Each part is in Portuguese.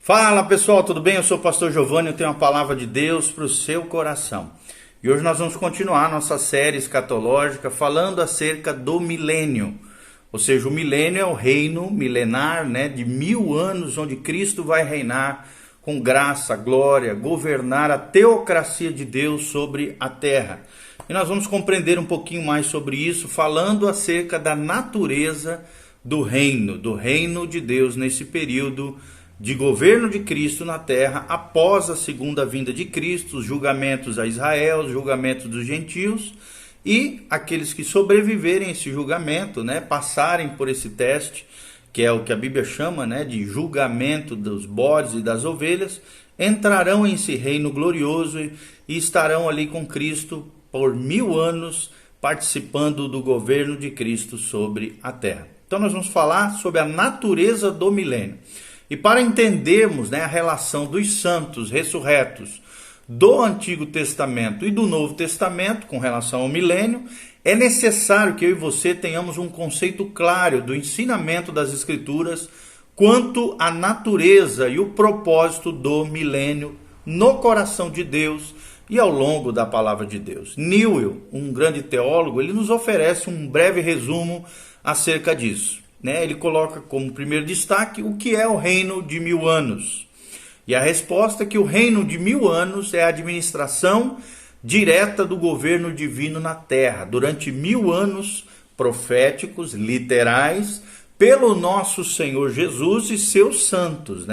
Fala pessoal, tudo bem? Eu sou o pastor Giovanni, eu tenho uma palavra de Deus para o seu coração. E hoje nós vamos continuar nossa série escatológica falando acerca do milênio. Ou seja, o milênio é o reino milenar, de 1000 anos, onde Cristo vai reinar com graça, glória, governar a teocracia de Deus sobre a terra. E nós vamos compreender um pouquinho mais sobre isso, falando acerca da natureza do reino de Deus nesse período de governo de Cristo na terra, após a segunda vinda de Cristo, os julgamentos a Israel, os julgamentos dos gentios, e aqueles que sobreviverem a esse julgamento, passarem por esse teste, que é o que a Bíblia chama de julgamento dos bodes e das ovelhas, entrarão em esse reino glorioso e estarão ali com Cristo por 1000 anos, participando do governo de Cristo sobre a terra. Então nós vamos falar sobre a natureza do milênio. E para entendermos a relação dos santos ressurretos do Antigo Testamento e do Novo Testamento com relação ao milênio, é necessário que eu e você tenhamos um conceito claro do ensinamento das Escrituras quanto à natureza e o propósito do milênio no coração de Deus e ao longo da palavra de Deus. Newell, um grande teólogo, ele nos oferece um breve resumo acerca disso. Ele coloca como primeiro destaque o que é o reino de 1000 anos. E a resposta é que o reino de 1000 anos é a administração direta do governo divino na terra, durante 1000 anos proféticos, literais, pelo nosso Senhor Jesus e seus santos,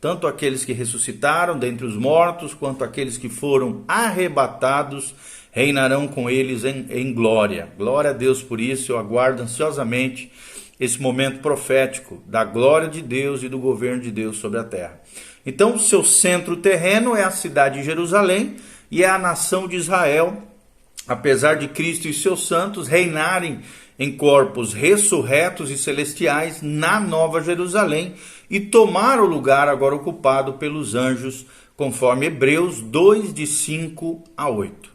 Tanto aqueles que ressuscitaram dentre os mortos, quanto aqueles que foram arrebatados, reinarão com eles em glória. Glória a Deus por isso, eu aguardo ansiosamente esse momento profético da glória de Deus e do governo de Deus sobre a terra. Então, seu centro terreno é a cidade de Jerusalém e é a nação de Israel, apesar de Cristo e seus santos reinarem em corpos ressurretos e celestiais na Nova Jerusalém e tomar o lugar agora ocupado pelos anjos, conforme Hebreus 2, de 5 a 8.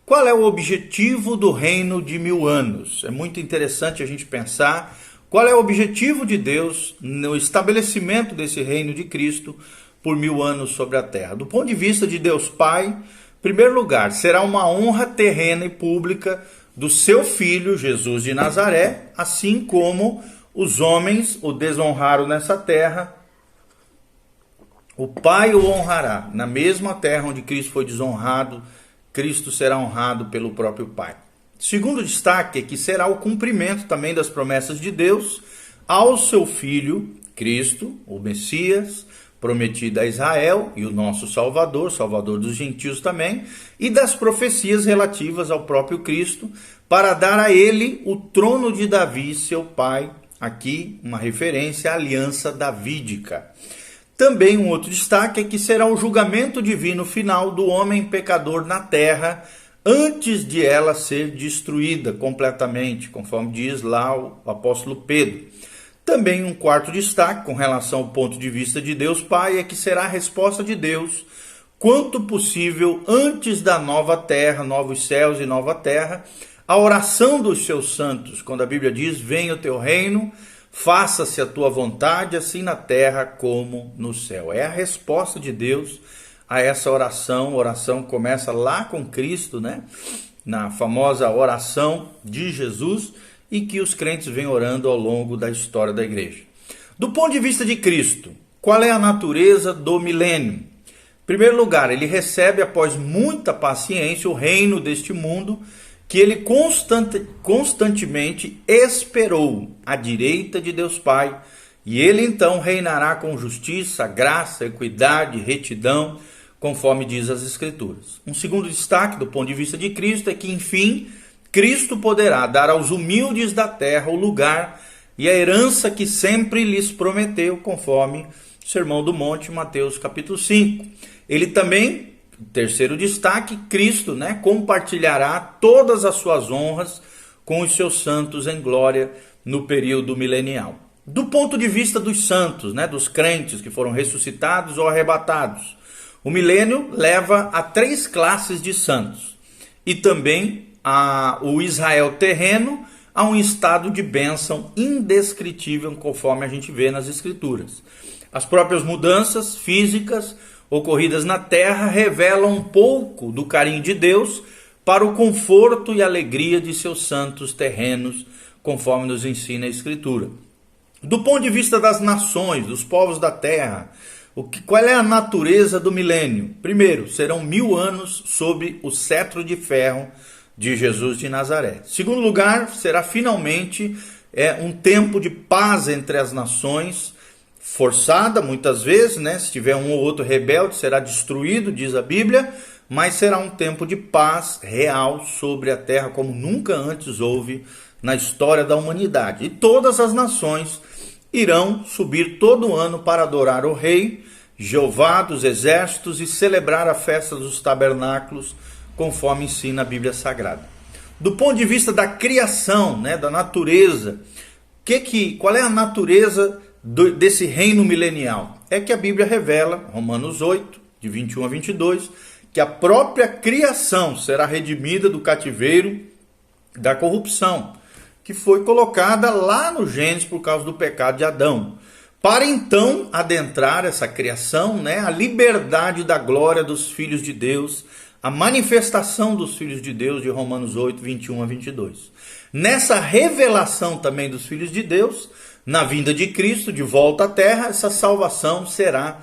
Qual é o objetivo do reino de 1000 anos? É muito interessante a gente pensar qual é o objetivo de Deus no estabelecimento desse reino de Cristo por 1000 anos sobre a terra. Do ponto de vista de Deus Pai, em primeiro lugar, será uma honra terrena e pública do seu Filho, Jesus de Nazaré, assim como os homens o desonraram nessa terra, o Pai o honrará. Na mesma terra onde Cristo foi desonrado, Cristo será honrado pelo próprio Pai. Segundo destaque é que será o cumprimento também das promessas de Deus ao seu Filho, Cristo, o Messias, prometido a Israel e o nosso Salvador, Salvador dos gentios também, e das profecias relativas ao próprio Cristo, para dar a ele o trono de Davi, seu pai, aqui uma referência à aliança davídica. Também um outro destaque é que será o julgamento divino final do homem pecador na terra, antes de ela ser destruída completamente, conforme diz lá o apóstolo Pedro. Também um quarto destaque com relação ao ponto de vista de Deus Pai é que será a resposta de Deus, quanto possível, antes da nova terra, novos céus e nova terra, a oração dos seus santos, quando a Bíblia diz, venha o teu reino, faça-se a tua vontade, assim na terra como no céu. É a resposta de Deus a essa oração. A oração começa lá com Cristo, na famosa oração de Jesus, e que os crentes vêm orando ao longo da história da igreja. Do ponto de vista de Cristo, qual é a natureza do milênio? Em primeiro lugar, ele recebe após muita paciência o reino deste mundo que ele constantemente esperou à direita de Deus Pai, e ele então reinará com justiça, graça, equidade, retidão, conforme diz as Escrituras. Um segundo destaque do ponto de vista de Cristo é que, enfim, Cristo poderá dar aos humildes da terra o lugar e a herança que sempre lhes prometeu, conforme o Sermão do Monte, Mateus capítulo 5. Ele também, terceiro destaque, Cristo compartilhará todas as suas honras com os seus santos em glória no período milenial. Do ponto de vista dos santos, dos crentes que foram ressuscitados ou arrebatados, o milênio leva a 3 classes de santos e também o Israel terreno a um estado de bênção indescritível, conforme a gente vê nas Escrituras. As próprias mudanças físicas ocorridas na terra revelam um pouco do carinho de Deus para o conforto e alegria de seus santos terrenos, conforme nos ensina a Escritura. Do ponto de vista das nações, dos povos da terra, qual é a natureza do milênio? Primeiro, serão 1000 anos sob o cetro de ferro de Jesus de Nazaré. Segundo lugar, será finalmente um tempo de paz entre as nações, forçada muitas vezes, né? Se tiver um ou outro rebelde, será destruído, diz a Bíblia, mas será um tempo de paz real sobre a terra, como nunca antes houve na história da humanidade. E todas as nações irão subir todo ano para adorar o Rei, Jeová dos exércitos, e celebrar a festa dos tabernáculos, conforme ensina a Bíblia Sagrada. Do ponto de vista da criação, né, da natureza, qual é a natureza desse reino milenial? É que a Bíblia revela, Romanos 8, de 21 a 22, que a própria criação será redimida do cativeiro da corrupção, que foi colocada lá no Gênesis por causa do pecado de Adão, para então adentrar essa criação, né, a liberdade da glória dos filhos de Deus, a manifestação dos filhos de Deus, de Romanos 8, 21 a 22. Nessa revelação também dos filhos de Deus, na vinda de Cristo, de volta à terra, essa salvação será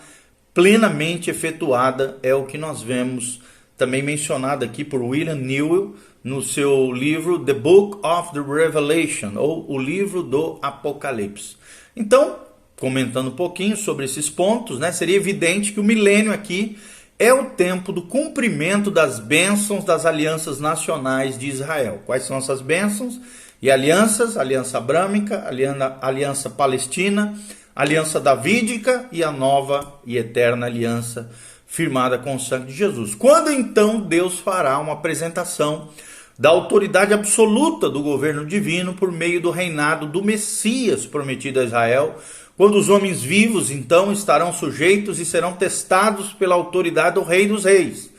plenamente efetuada, é o que nós vemos também mencionado aqui por William Newell, no seu livro The Book of the Revelation, ou o livro do Apocalipse. Então, comentando um pouquinho sobre esses pontos, né, seria evidente que o milênio aqui é o tempo do cumprimento das bênçãos das alianças nacionais de Israel. Quais são essas bênçãos e alianças? Aliança abrâmica, aliança palestina, aliança davídica e a nova e eterna aliança firmada com o sangue de Jesus. Quando então Deus fará uma apresentação da autoridade absoluta do governo divino por meio do reinado do Messias prometido a Israel, quando os homens vivos então estarão sujeitos e serão testados pela autoridade do Rei dos Reis.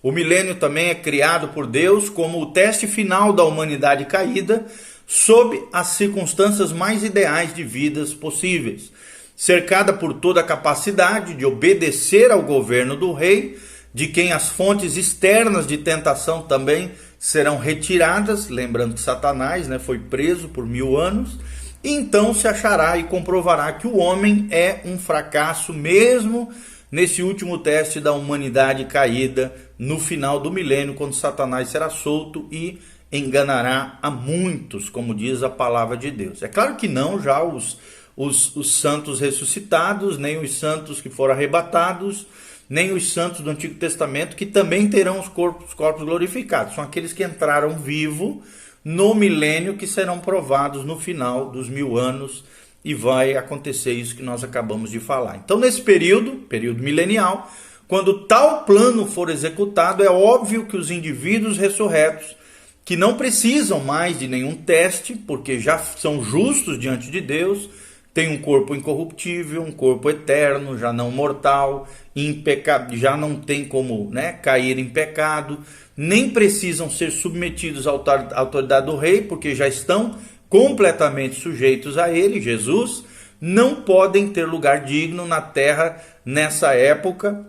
O milênio também é criado por Deus como o teste final da humanidade caída, sob as circunstâncias mais ideais de vidas possíveis, cercada por toda a capacidade de obedecer ao governo do rei, de quem as fontes externas de tentação também serão retiradas, lembrando que Satanás, né, foi preso por 1000 anos, e então se achará e comprovará que o homem é um fracasso mesmo nesse último teste da humanidade caída, no final do milênio, quando Satanás será solto e enganará a muitos, como diz a palavra de Deus. É claro que não já os santos ressuscitados, nem os santos que foram arrebatados, nem os santos do Antigo Testamento, que também terão os corpos glorificados. São aqueles que entraram vivo no milênio, que serão provados no final dos 1000 anos, e vai acontecer isso que nós acabamos de falar. Então, nesse período milenial, quando tal plano for executado, é óbvio que os indivíduos ressurretos, que não precisam mais de nenhum teste, porque já são justos diante de Deus, têm um corpo incorruptível, um corpo eterno, já não mortal, já não tem como, né, cair em pecado, nem precisam ser submetidos à autoridade do rei, porque já estão completamente sujeitos a ele, Jesus, não podem ter lugar digno na terra nessa época,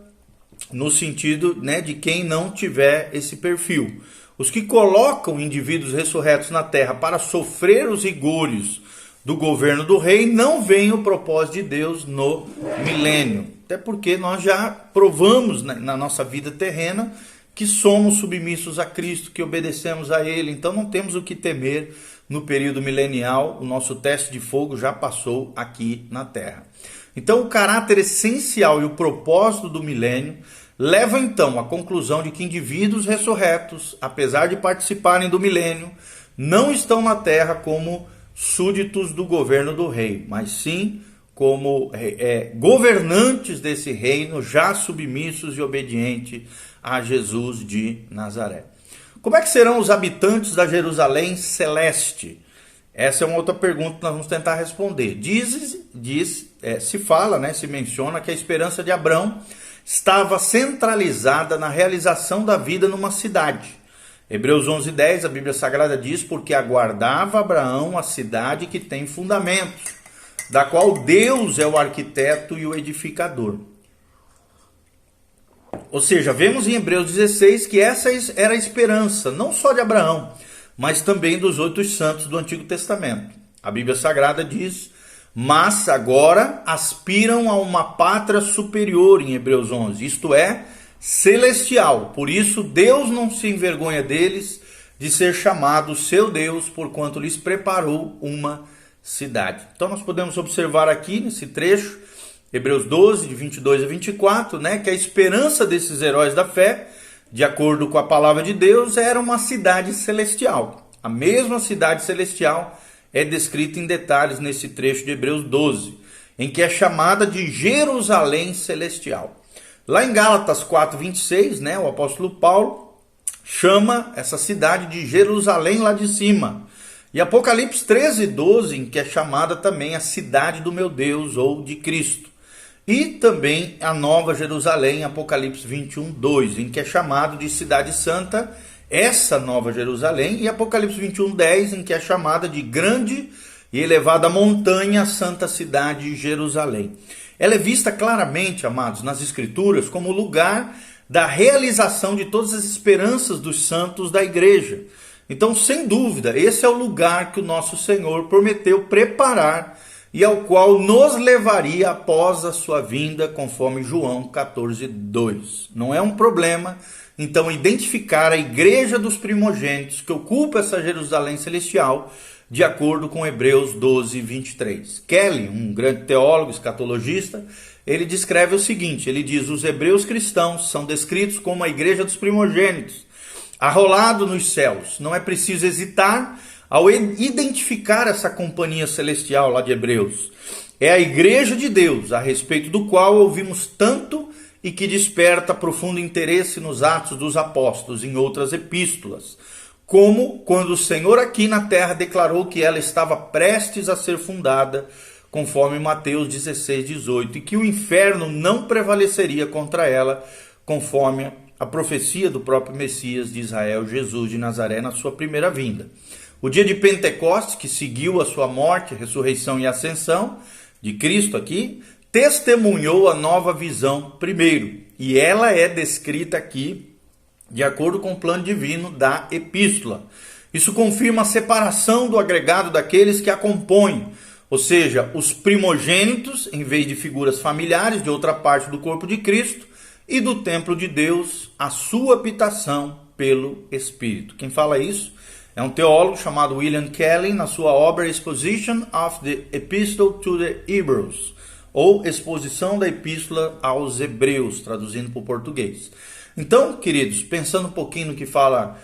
no sentido, né, de quem não tiver esse perfil. Os que colocam indivíduos ressurretos na terra para sofrer os rigores do governo do rei não veem o propósito de Deus no milênio. Até porque nós já provamos na nossa vida terrena que somos submissos a Cristo, que obedecemos a Ele. Então não temos o que temer no período milenial. O nosso teste de fogo já passou aqui na terra. Então o caráter essencial e o propósito do milênio leva então à conclusão de que indivíduos ressurretos, apesar de participarem do milênio, não estão na terra como súditos do governo do rei, mas sim como governantes desse reino, já submissos e obedientes a Jesus de Nazaré. Como é que serão os habitantes da Jerusalém celeste? Essa é uma outra pergunta que nós vamos tentar responder. Se fala, né, se menciona que a esperança de Abraão estava centralizada na realização da vida numa cidade. Hebreus 11:10, a Bíblia Sagrada diz, porque aguardava Abraão a cidade que tem fundamentos, da qual Deus é o arquiteto e o edificador. Ou seja, vemos em Hebreus 16 que essa era a esperança, não só de Abraão, mas também dos outros santos do Antigo Testamento. A Bíblia Sagrada diz: mas agora aspiram a uma pátria superior, em Hebreus 11, isto é, celestial. Por isso Deus não se envergonha deles de ser chamado seu Deus, porquanto lhes preparou uma cidade. Então nós podemos observar aqui nesse trecho, Hebreus 12, de 22 a 24, que a esperança desses heróis da fé, de acordo com a palavra de Deus, era uma cidade celestial. A mesma cidade celestial é descrita em detalhes nesse trecho de Hebreus 12, em que é chamada de Jerusalém celestial. Lá em Gálatas 4, 26, o apóstolo Paulo chama essa cidade de Jerusalém lá de cima. E Apocalipse 13, 12, em que é chamada também a cidade do meu Deus, ou de Cristo. E também a Nova Jerusalém, Apocalipse 21, 2, em que é chamado de cidade santa, essa Nova Jerusalém, e Apocalipse 21, 10, em que é chamada de grande e elevada montanha, santa cidade Jerusalém. Ela é vista claramente, amados, nas Escrituras como o lugar da realização de todas as esperanças dos santos da igreja. Então, sem dúvida, esse é o lugar que o nosso Senhor prometeu preparar e ao qual nos levaria após a sua vinda, conforme João 14, 2. Não é um problema, então, identificar a igreja dos primogênitos que ocupa essa Jerusalém celestial, de acordo com Hebreus 12, 23. Kelly, um grande teólogo, escatologista, ele descreve o seguinte, ele diz: os hebreus cristãos são descritos como a igreja dos primogênitos, arrolado nos céus. Não é preciso hesitar ao identificar essa companhia celestial lá de Hebreus. É a igreja de Deus, a respeito do qual ouvimos tanto e que desperta profundo interesse nos Atos dos Apóstolos, em outras epístolas, como quando o Senhor aqui na terra declarou que ela estava prestes a ser fundada, conforme Mateus 16, 18, e que o inferno não prevaleceria contra ela, conforme a profecia do próprio Messias de Israel, Jesus de Nazaré, na sua primeira vinda. O dia de Pentecostes, que seguiu a sua morte, ressurreição e ascensão de Cristo aqui, testemunhou a nova visão primeiro, e ela é descrita aqui de acordo com o plano divino da epístola. Isso confirma a separação do agregado daqueles que a compõem, ou seja, os primogênitos, em vez de figuras familiares de outra parte do corpo de Cristo, e do templo de Deus, a sua habitação pelo Espírito. Quem fala isso é um teólogo chamado William Kelly, na sua obra Exposition of the Epistle to the Hebrews, ou Exposição da Epístola aos Hebreus, traduzindo para o português. Então, queridos, pensando um pouquinho no que fala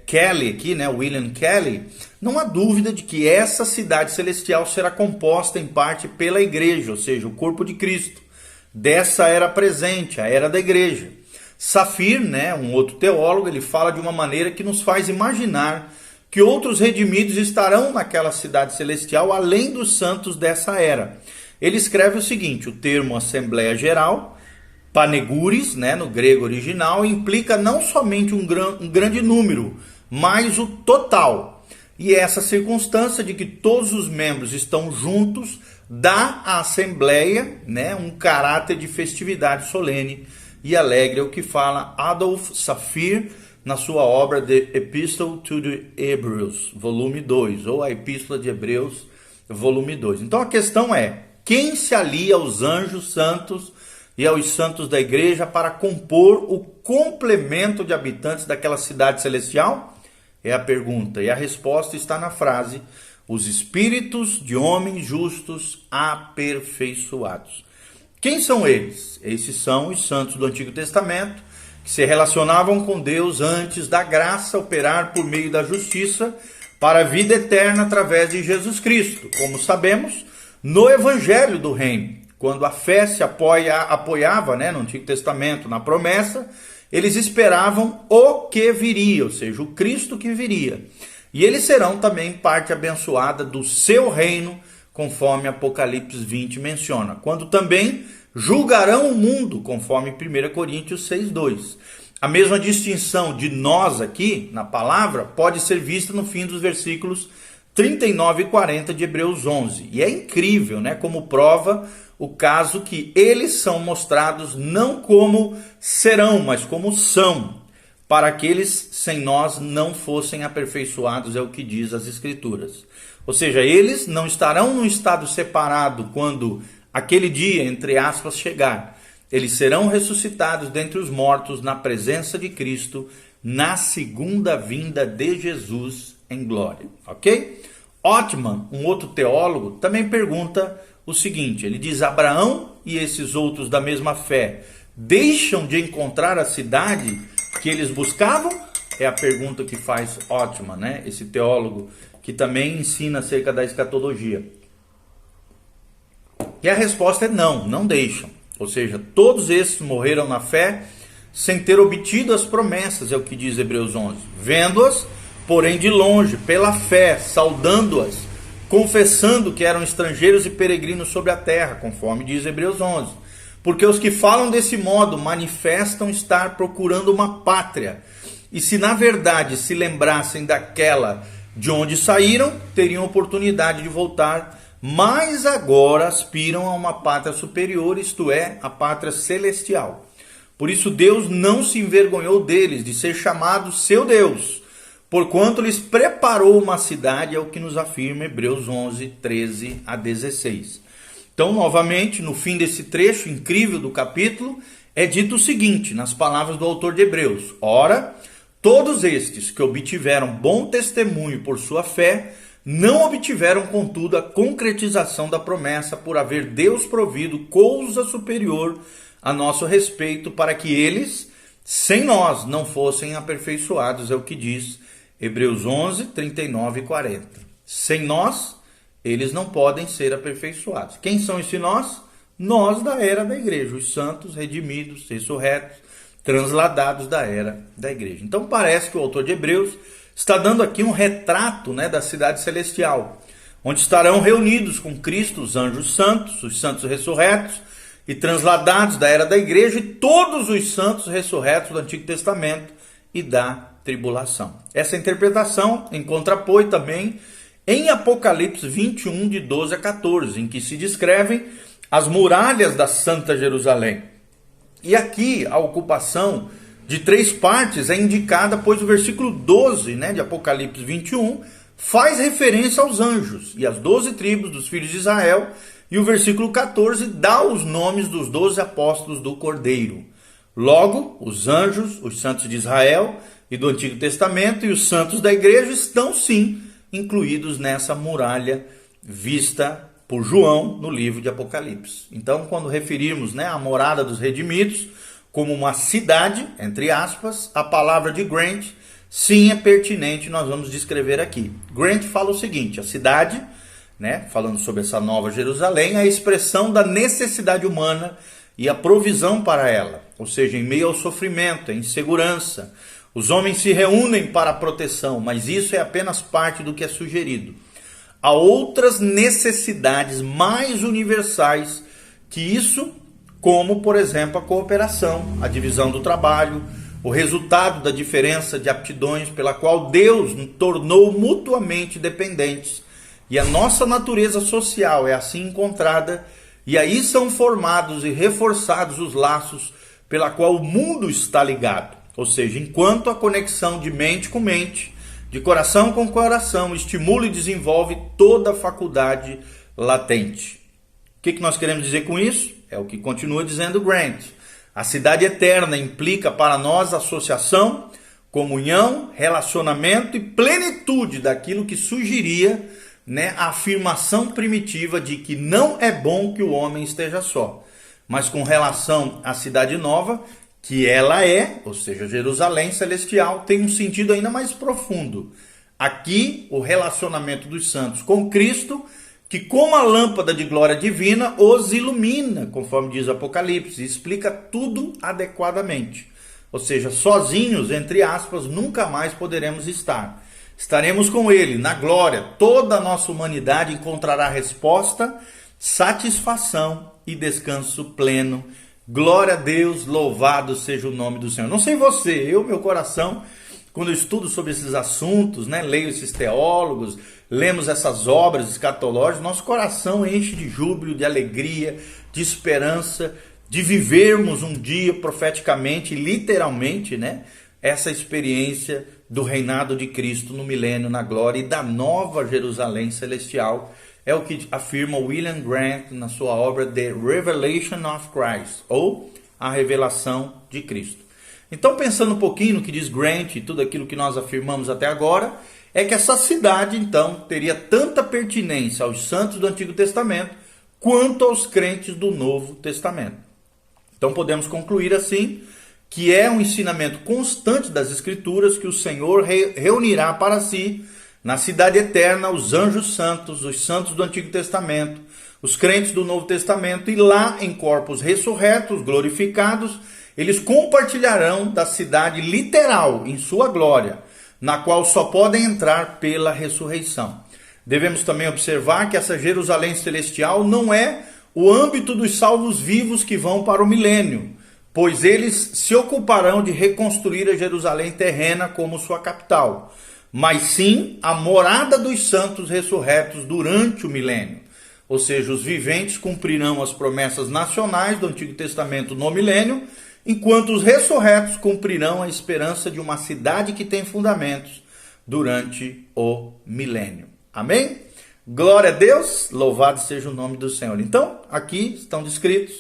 Kelly aqui, William Kelly, não há dúvida de que essa cidade celestial será composta em parte pela igreja, ou seja, o corpo de Cristo. Dessa era presente, a era da igreja. Safir, um outro teólogo, ele fala de uma maneira que nos faz imaginar que outros redimidos estarão naquela cidade celestial, além dos santos dessa era. Ele escreve o seguinte: o termo Assembleia Geral, paneguris, no grego original, implica não somente um grande número, mas o total. E essa circunstância de que todos os membros estão juntos dá à Assembleia um caráter de festividade solene e alegre, é o que fala Adolf Safir na sua obra The Epistle to the Hebrews, volume 2, ou a Epístola de Hebreus, volume 2. Então a questão é: quem se alia aos anjos santos e aos santos da igreja para compor o complemento de habitantes daquela cidade celestial? É a pergunta, e a resposta está na frase: os espíritos de homens justos aperfeiçoados. Quem são eles? Esses são os santos do Antigo Testamento, que se relacionavam com Deus antes da graça operar por meio da justiça para a vida eterna através de Jesus Cristo. Como sabemos, no Evangelho do Reino, quando a fé se apoiava no Antigo Testamento na promessa, eles esperavam o que viria, ou seja, o Cristo que viria. E eles serão também parte abençoada do seu reino, conforme Apocalipse 20 menciona, quando também julgarão o mundo, conforme 1 Coríntios 6:2. A mesma distinção de nós aqui, na palavra, pode ser vista no fim dos versículos 39 e 40 de Hebreus 11. E é incrível, né, como prova o caso que eles são mostrados não como serão, mas como são, para que eles sem nós não fossem aperfeiçoados, é o que diz as Escrituras. Ou seja, eles não estarão num estado separado quando aquele dia, entre aspas, chegar. Eles serão ressuscitados dentre os mortos na presença de Cristo, na segunda vinda de Jesus em glória, ok? Ottman, um outro teólogo, também pergunta o seguinte, ele diz, Abraão e esses outros da mesma fé deixam de encontrar a cidade que eles buscavam? É a pergunta que faz Ottman, né? Esse teólogo que também ensina acerca da escatologia. E a resposta é não, não deixam. Ou seja, todos esses morreram na fé sem ter obtido as promessas, é o que diz Hebreus 11. Vendo-as, porém de longe, pela fé, saudando-as, confessando que eram estrangeiros e peregrinos sobre a terra, conforme diz Hebreus 11. Porque os que falam desse modo manifestam estar procurando uma pátria. E se na verdade se lembrassem daquela de onde saíram, teriam oportunidade de voltar, mas agora aspiram a uma pátria superior, isto é, a pátria celestial. Por isso Deus não se envergonhou deles, de ser chamado seu Deus, porquanto lhes preparou uma cidade, é o que nos afirma Hebreus 11, 13 a 16. Então, novamente, no fim desse trecho incrível do capítulo, é dito o seguinte, nas palavras do autor de Hebreus: Ora, todos estes que obtiveram bom testemunho por sua fé, não obtiveram, contudo, a concretização da promessa, por haver Deus provido coisa superior a nosso respeito, para que eles, sem nós, não fossem aperfeiçoados, é o que diz Hebreus 11, 39 e 40. Sem nós, eles não podem ser aperfeiçoados. Quem são esses nós? Nós da era da igreja, os santos, redimidos, ressurretos, transladados da era da igreja. Então parece que o autor de Hebreus está dando aqui um retrato, né, da cidade celestial, onde estarão reunidos com Cristo os anjos, os santos ressurretos e transladados da era da igreja, e todos os santos ressurretos do Antigo Testamento e da tribulação. Essa interpretação encontra apoio também em Apocalipse 21, de 12 a 14, em que se descrevem as muralhas da Santa Jerusalém. E aqui a ocupação de 3 partes é indicada, pois o versículo 12, né, de Apocalipse 21 faz referência aos anjos e às 12 tribos dos filhos de Israel, e o versículo 14 dá os nomes dos 12 apóstolos do Cordeiro. Logo, os anjos, os santos de Israel e do Antigo Testamento e os santos da igreja estão sim incluídos nessa muralha vista por João no livro de Apocalipse. Então, quando referirmos, né, a morada dos redimidos como uma cidade, entre aspas, a palavra de Grant, sim, é pertinente, nós vamos descrever aqui. Grant fala o seguinte: a cidade, né, falando sobre essa nova Jerusalém, é a expressão da necessidade humana e a provisão para ela, ou seja, em meio ao sofrimento, à insegurança. Os homens se reúnem para a proteção, mas isso é apenas parte do que é sugerido. Há outras necessidades mais universais que isso, como, por exemplo, a cooperação, a divisão do trabalho, o resultado da diferença de aptidões pela qual Deus nos tornou mutuamente dependentes. E a nossa natureza social é assim encontrada, e aí são formados e reforçados os laços pela qual o mundo está ligado. Ou seja, enquanto a conexão de mente com mente, de coração com coração, estimula e desenvolve toda a faculdade latente. O que nós queremos dizer com isso? É o que continua dizendo Grant. A cidade eterna implica para nós associação, comunhão, relacionamento e plenitude daquilo que sugeria, né, a afirmação primitiva de que não é bom que o homem esteja só. Mas com relação à cidade nova, que ela é, ou seja, Jerusalém celestial, tem um sentido ainda mais profundo. Aqui, o relacionamento dos santos com Cristo, que como a lâmpada de glória divina os ilumina, conforme diz Apocalipse, e explica tudo adequadamente. Ou seja, sozinhos, entre aspas, nunca mais poderemos estar. Estaremos com Ele na glória, toda a nossa humanidade encontrará resposta, satisfação e descanso pleno. Glória a Deus, louvado seja o nome do Senhor. Não sei você, meu coração, quando eu estudo sobre esses assuntos, né, leio esses teólogos, lemos essas obras escatológicas, nosso coração enche de júbilo, de alegria, de esperança, de vivermos um dia profeticamente, literalmente, né, essa experiência do reinado de Cristo no milênio, na glória, e da nova Jerusalém celestial. É o que afirma William Grant na sua obra The Revelation of Christ, ou A Revelação de Cristo. Então, pensando um pouquinho no que diz Grant e tudo aquilo que nós afirmamos até agora, é que essa cidade, então, teria tanta pertinência aos santos do Antigo Testamento quanto aos crentes do Novo Testamento. Então, podemos concluir assim que é um ensinamento constante das Escrituras que o Senhor reunirá para si, na cidade eterna, os anjos santos, os santos do Antigo Testamento, os crentes do Novo Testamento, e lá, em corpos ressurretos, glorificados, eles compartilharão da cidade literal em sua glória, na qual só podem entrar pela ressurreição. Devemos também observar que essa Jerusalém celestial não é o âmbito dos salvos vivos que vão para o milênio, pois eles se ocuparão de reconstruir a Jerusalém terrena como sua capital, mas sim a morada dos santos ressurretos durante o milênio. Ou seja, os viventes cumprirão as promessas nacionais do Antigo Testamento no milênio, enquanto os ressurretos cumprirão a esperança de uma cidade que tem fundamentos durante o milênio. Amém? Glória a Deus, louvado seja o nome do Senhor. Então, aqui estão descritos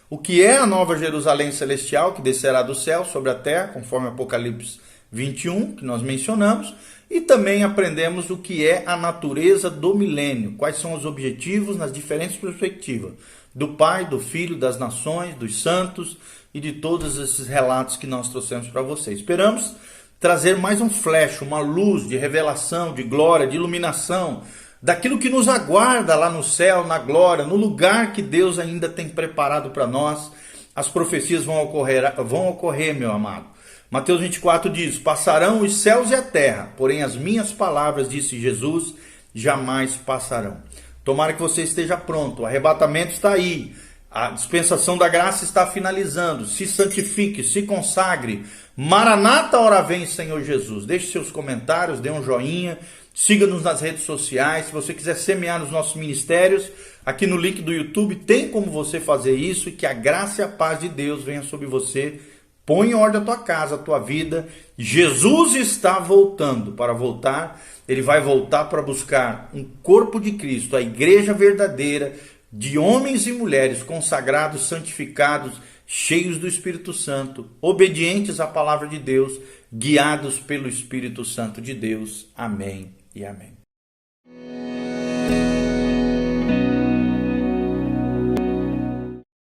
o que é a nova Jerusalém celestial que descerá do céu sobre a terra, conforme Apocalipse 21, que nós mencionamos, e também aprendemos o que é a natureza do milênio, quais são os objetivos nas diferentes perspectivas, do Pai, do Filho, das nações, dos santos e de todos esses relatos que nós trouxemos para vocês. Esperamos trazer mais um flash, uma luz de revelação, de glória, de iluminação, daquilo que nos aguarda lá no céu, na glória, no lugar que Deus ainda tem preparado para nós. As profecias vão ocorrer, meu amado. Mateus 24 diz: passarão os céus e a terra, porém as minhas palavras, disse Jesus, jamais passarão. Tomara que você esteja pronto, o arrebatamento está aí, a dispensação da graça está finalizando. Se santifique, se consagre. Maranata, hora vem, Senhor Jesus. Deixe seus comentários, dê um joinha, siga-nos nas redes sociais. Se você quiser semear nos nossos ministérios, aqui no link do YouTube tem como você fazer isso, e que a graça e a paz de Deus venha sobre você. Põe em ordem a tua casa, a tua vida. Jesus está voltando. Para voltar, ele vai voltar para buscar um corpo de Cristo, a igreja verdadeira, de homens e mulheres consagrados, santificados, cheios do Espírito Santo, obedientes à palavra de Deus, guiados pelo Espírito Santo de Deus. Amém e amém.